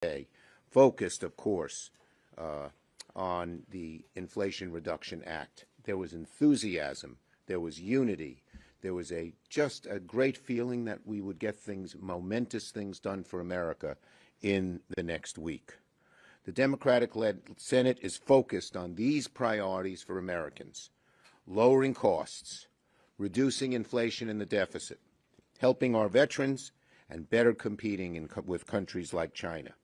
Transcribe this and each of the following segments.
today, focused, of course, on the Inflation Reduction Act. There was enthusiasm, there was unity, there was just a great feeling that we would get momentous things done for America in the next week. The Democratic-led Senate is focused on these priorities for Americans: lowering costs, reducing inflation and the deficit, helping our veterans, and better competing with countries like China.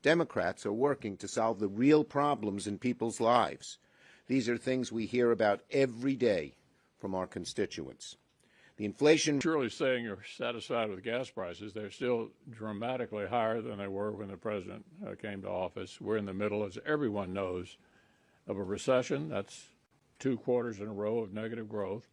Democrats are working to solve the real problems in people's lives. These are things we hear about every day from our constituents. The inflation... Surely saying you're satisfied with gas prices. They're still dramatically higher than they were when the president came to office. We're in the middle, as everyone knows, of a recession. That's 2 quarters in a row of negative growth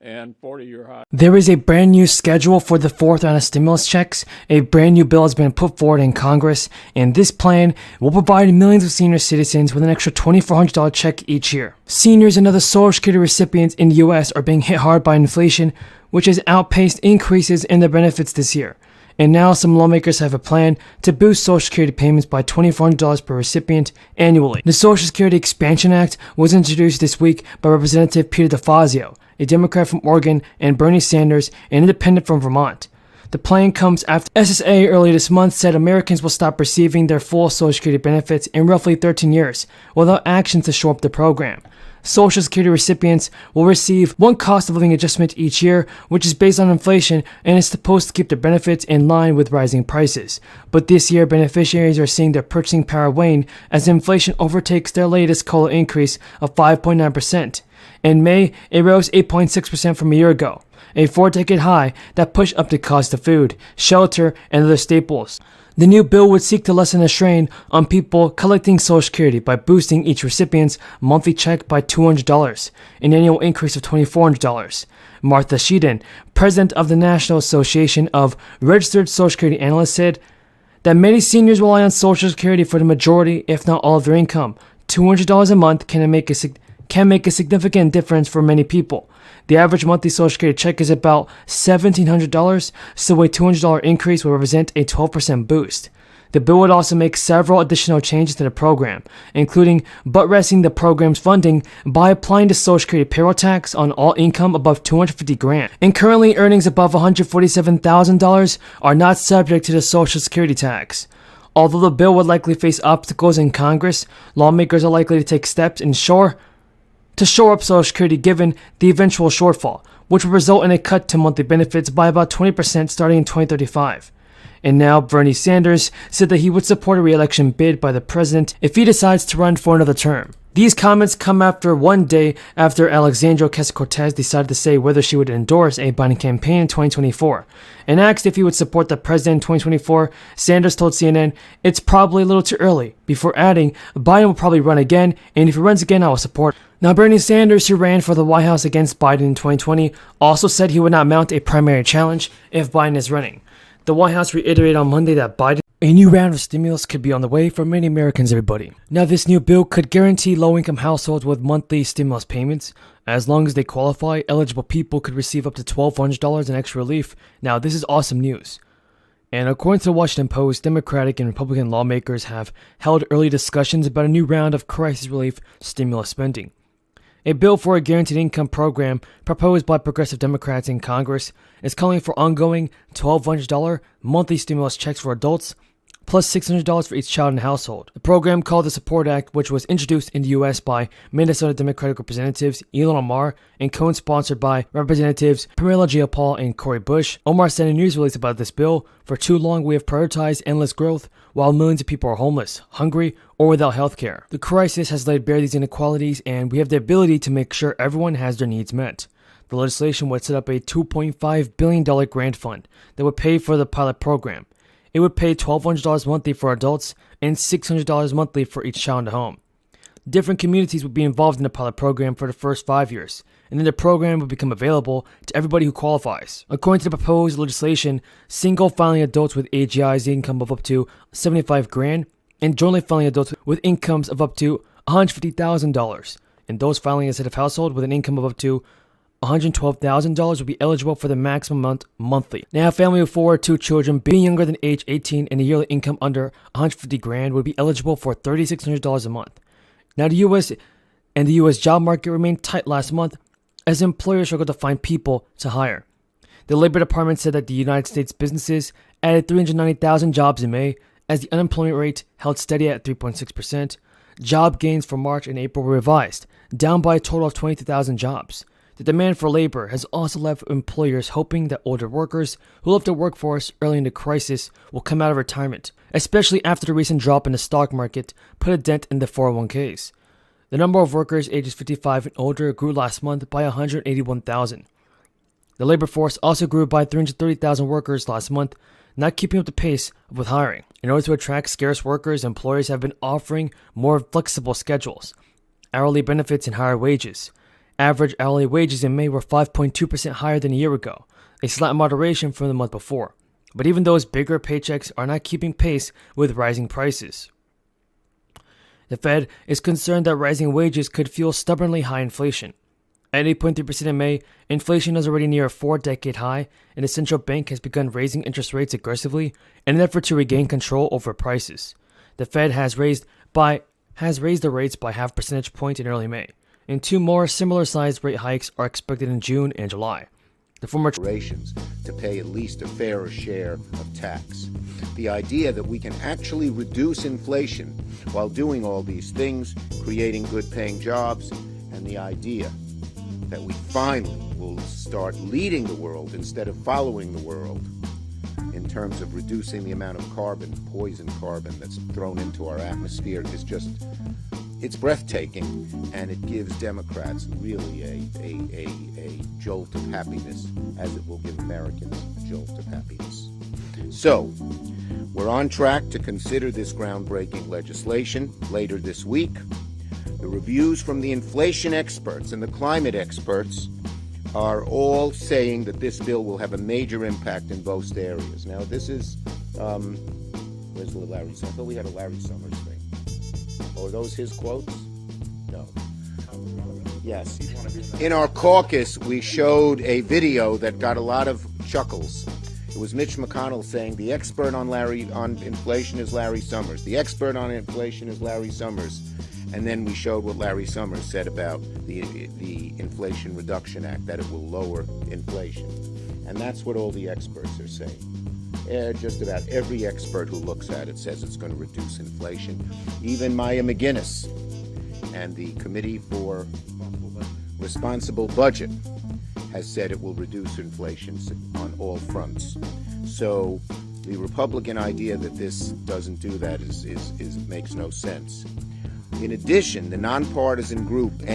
and 40-year high. There is a brand new schedule for the 4th round of stimulus checks. A brand new bill has been put forward in Congress, and this plan will provide millions of senior citizens with an extra $2,400 check each year. Seniors and other Social Security recipients in the U.S. are being hit hard by inflation, which has outpaced increases in their benefits this year. And now some lawmakers have a plan to boost Social Security payments by $2,400 per recipient annually. The Social Security Expansion Act was introduced this week by Representative Peter DeFazio, a Democrat from Oregon, and Bernie Sanders, an independent from Vermont. The plan comes after SSA earlier this month said Americans will stop receiving their full Social Security benefits in roughly 13 years without actions to shore up the program. Social Security recipients will receive one cost of living adjustment each year, which is based on inflation and is supposed to keep their benefits in line with rising prices. But this year, beneficiaries are seeing their purchasing power wane as inflation overtakes their latest COLA increase of 5.9%. In May, it rose 8.6% from a year ago, a 4-decade high that pushed up the cost of food, shelter, and other staples. The new bill would seek to lessen the strain on people collecting Social Security by boosting each recipient's monthly check by $200, an annual increase of $2,400. Martha Sheehan, president of the National Association of Registered Social Security Analysts, said that many seniors rely on Social Security for the majority, if not all, of their income. $200 a month can make a significant difference for many people. The average monthly Social Security check is about $1,700, so a $200 increase will represent a 12% boost. The bill would also make several additional changes to the program, including buttressing the program's funding by applying the Social Security payroll tax on all income above $250,000. And currently, earnings above $147,000 are not subject to the Social Security tax. Although the bill would likely face obstacles in Congress, lawmakers are likely to take steps to shore up Social Security given the eventual shortfall, which will result in a cut to monthly benefits by about 20% starting in 2035. And now Bernie Sanders said that he would support a re-election bid by the president if he decides to run for another term. These comments come after one day after Alexandria Ocasio-Cortez decided to say whether she would endorse a Biden campaign in 2024. And asked if he would support the president in 2024, Sanders told CNN, "It's probably a little too early," before adding, "Biden will probably run again, and if he runs again, I will support him." Now, Bernie Sanders, who ran for the White House against Biden in 2020, also said he would not mount a primary challenge if Biden is running. The White House reiterated on Monday that a new round of stimulus could be on the way for many Americans, everybody. Now, this new bill could guarantee low-income households with monthly stimulus payments. As long as they qualify, eligible people could receive up to $1,200 in extra relief. Now, this is awesome news. And according to the Washington Post, Democratic and Republican lawmakers have held early discussions about a new round of crisis relief stimulus spending. A bill for a guaranteed income program proposed by progressive Democrats in Congress is calling for ongoing $1,200 monthly stimulus checks for adults, plus $600 for each child in the household. The program, called the Support Act, which was introduced in the U.S. by Minnesota Democratic Representatives Elon Omar and co-sponsored by Representatives Pramila Jayapal and Cori Bush. Omar said in a news release about this bill, "For too long we have prioritized endless growth while millions of people are homeless, hungry, or without health care. The crisis has laid bare these inequalities, and we have the ability to make sure everyone has their needs met." The legislation would set up a $2.5 billion grant fund that would pay for the pilot program. It would pay $1,200 monthly for adults and $600 monthly for each child in the home. Different communities would be involved in the pilot program for the first 5 years, and then the program would become available to everybody who qualifies. According to the proposed legislation, single filing adults with AGI's income of up to $75,000 and jointly filing adults with incomes of up to $150,000, and those filing as head of household with an income of up to $112,000 will be eligible for the maximum amount monthly. Now, a family of 4 or 2 children being younger than age 18 and a yearly income under $150,000 would be eligible for $3,600 a month. Now, the U.S. job market remained tight last month as employers struggled to find people to hire. The Labor Department said that the United States businesses added 390,000 jobs in May as the unemployment rate held steady at 3.6%. Job gains for March and April were revised, down by a total of 22,000 jobs. The demand for labor has also left employers hoping that older workers who left the workforce early in the crisis will come out of retirement, especially after the recent drop in the stock market put a dent in the 401ks. The number of workers ages 55 and older grew last month by 181,000. The labor force also grew by 330,000 workers last month, not keeping up the pace with hiring. In order to attract scarce workers, employers have been offering more flexible schedules, hourly benefits, and higher wages. Average hourly wages in May were 5.2% higher than a year ago, a slight moderation from the month before. But even those bigger paychecks are not keeping pace with rising prices. The Fed is concerned that rising wages could fuel stubbornly high inflation. At 8.3% in May, inflation is already near a 4-decade high, and the central bank has begun raising interest rates aggressively in an effort to regain control over prices. The Fed has raised the rates by half percentage point in early May, and 2 more similar-sized rate hikes are expected in June and July. The former to pay at least a fairer share of tax. The idea that we can actually reduce inflation while doing all these things, creating good-paying jobs, and the idea that we finally will start leading the world instead of following the world in terms of reducing the amount of carbon, poison carbon, that's thrown into our atmosphere is just, it's breathtaking, and it gives Democrats really a jolt of happiness, as it will give Americans a jolt of happiness. So, we're on track to consider this groundbreaking legislation later this week. The reviews from the inflation experts and the climate experts are all saying that this bill will have a major impact in both areas. Now, this is, where's Larry Summers? I thought we had a Larry Summers thing. Oh, are those his quotes? No. Yes. In our caucus, we showed a video that got a lot of chuckles. It was Mitch McConnell saying, the expert on inflation is Larry Summers. The expert on inflation is Larry Summers. And then we showed what Larry Summers said about the Inflation Reduction Act, that it will lower inflation. And that's what all the experts are saying. Just about every expert who looks at it says it's going to reduce inflation. Even Maya McGinnis and the Committee for Responsible Budget has said it will reduce inflation on all fronts. So the Republican idea that this doesn't do that is makes no sense. In addition, the nonpartisan group